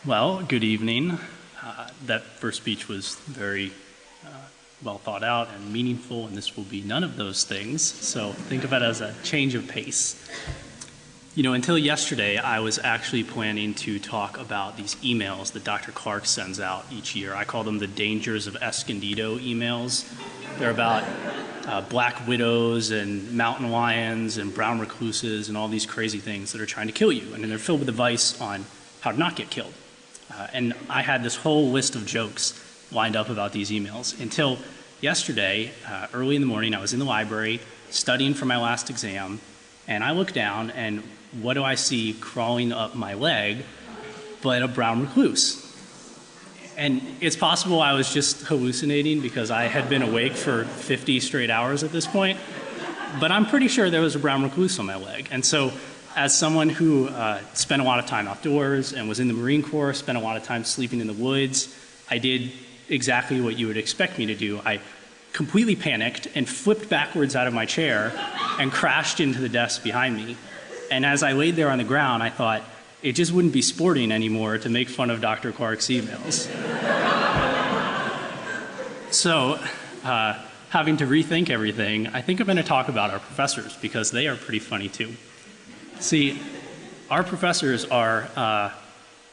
Well, good evening. That first speech was very well thought out and meaningful, and this will be none of those things. So think of it as a change of pace. You know, until yesterday, I was actually planning to talk about these emails that Dr. Clark sends out each year. I call them the dangers of Escondido emails. They're about black widows and mountain lions and brown recluses and all these crazy things that are trying to kill you. And then they're filled with advice on how to not get killed. And I had this whole list of jokes lined up about these emails until yesterday, early in the morning. I was in the library studying for my last exam, and I look down, and what do I see crawling up my leg but a brown recluse? And it's possible I was just hallucinating because I had been awake for 50 straight hours at this point, but I'm pretty sure there was a brown recluse on my leg. And so as someone who spent a lot of time outdoors and was in the Marine Corps, spent a lot of time sleeping in the woods, I did exactly what you would expect me to do. I completely panicked and flipped backwards out of my chair and crashed into the desk behind me. And as I laid there on the ground, I thought, it just wouldn't be sporting anymore to make fun of Dr. Clark's emails. So, having to rethink everything, I think I'm going to talk about our professors because they are pretty funny too. See, our professors are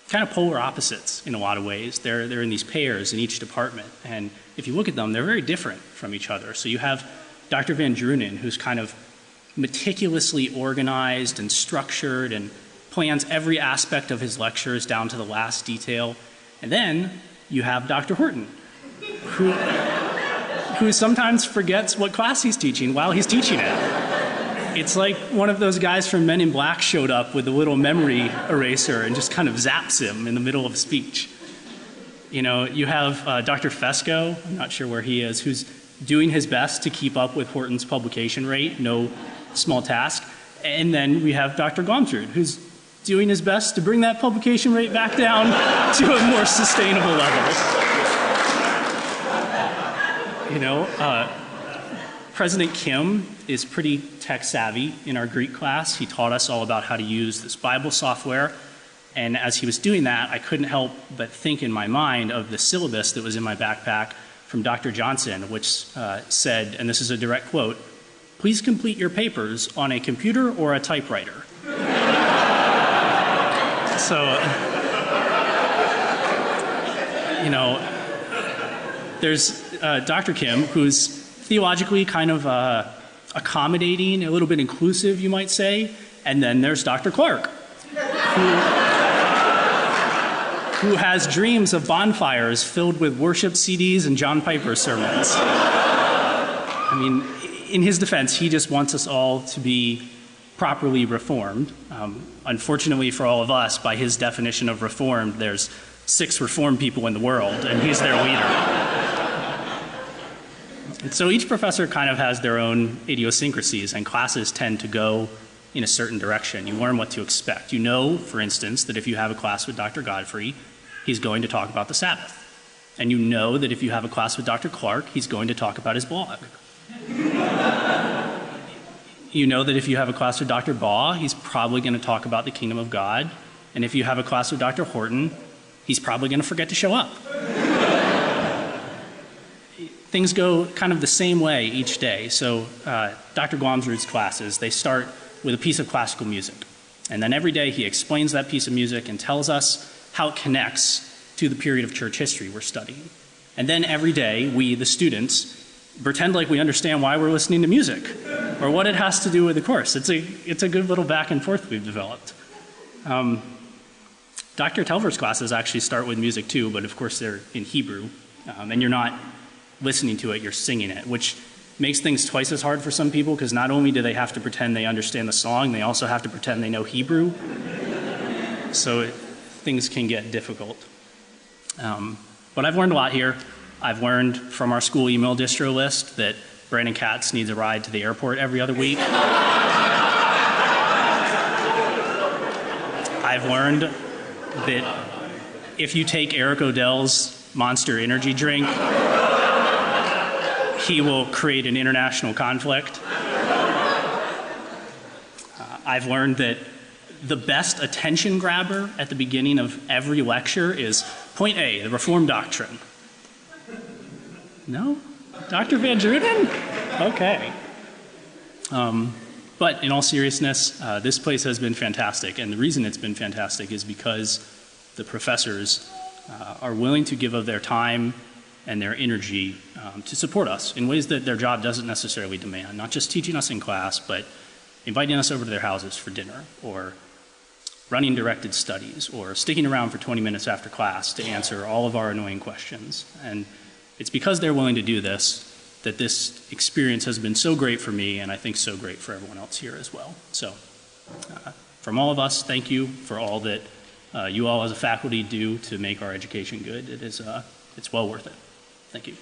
kind of polar opposites in a lot of ways. They're in these pairs in each department, and if you look at them, they're very different from each other. So you have Dr. Van Drunen, who's kind of meticulously organized and structured and plans every aspect of his lectures down to the last detail. And then you have Dr. Horton, who sometimes forgets what class he's teaching while he's teaching it. It's like one of those guys from Men in Black showed up with a little memory eraser and just kind of zaps him in the middle of a speech. You know, you have Dr. Fesco, I'm not sure where he is, who's doing his best to keep up with Horton's publication rate, no small task. And then we have Dr. Gomtrud, who's doing his best to bring that publication rate back down to a more sustainable level. You know, President Kim is pretty tech savvy in our Greek class. He taught us all about how to use this Bible software. And as he was doing that, I couldn't help but think in my mind of the syllabus that was in my backpack from Dr. Johnson, which said, and this is a direct quote, "Please complete your papers on a computer or a typewriter." So, you know, there's Dr. Kim, who's theologically kind of accommodating, a little bit inclusive, you might say. And then there's Dr. Clark, who has dreams of bonfires filled with worship CDs and John Piper sermons. I mean, in his defense, he just wants us all to be properly reformed. Unfortunately for all of us, by his definition of reformed, there's 6 reformed people in the world, and he's their leader. And so each professor kind of has their own idiosyncrasies, and classes tend to go in a certain direction. You learn what to expect. You know, for instance, that if you have a class with Dr. Godfrey, he's going to talk about the Sabbath. And you know that if you have a class with Dr. Clark, he's going to talk about his blog. You know that if you have a class with Dr. Baugh, he's probably going to talk about the kingdom of God. And if you have a class with Dr. Horton, he's probably going to forget to show up. Things go kind of the same way each day. So Dr. Glomsrud's classes, they start with a piece of classical music. And then every day he explains that piece of music and tells us how it connects to the period of church history we're studying. And then every day we, the students, pretend like we understand why we're listening to music or what it has to do with the course. It's a good little back and forth we've developed. Dr. Telver's classes actually start with music too, but of course they're in Hebrew. And you're not listening to it, you're singing it, which makes things twice as hard for some people because not only do they have to pretend they understand the song, they also have to pretend they know Hebrew. So things can get difficult. But I've learned a lot here. I've learned from our school email distro list that Brandon Katz needs a ride to the airport every other week. I've learned that if you take Eric Odell's Monster Energy drink, he will create an international conflict. I've learned that the best attention grabber at the beginning of every lecture is point A, the Reformed doctrine. No? Dr. Van Druden? Okay. But in all seriousness, this place has been fantastic, and the reason it's been fantastic is because the professors are willing to give of their time and their energy to support us in ways that their job doesn't necessarily demand, not just teaching us in class, but inviting us over to their houses for dinner, or running directed studies, or sticking around for 20 minutes after class to answer all of our annoying questions. And it's because they're willing to do this that this experience has been so great for me, and I think so great for everyone else here as well. So from all of us, thank you for all that you all as a faculty do to make our education good. It's well worth it. Thank you.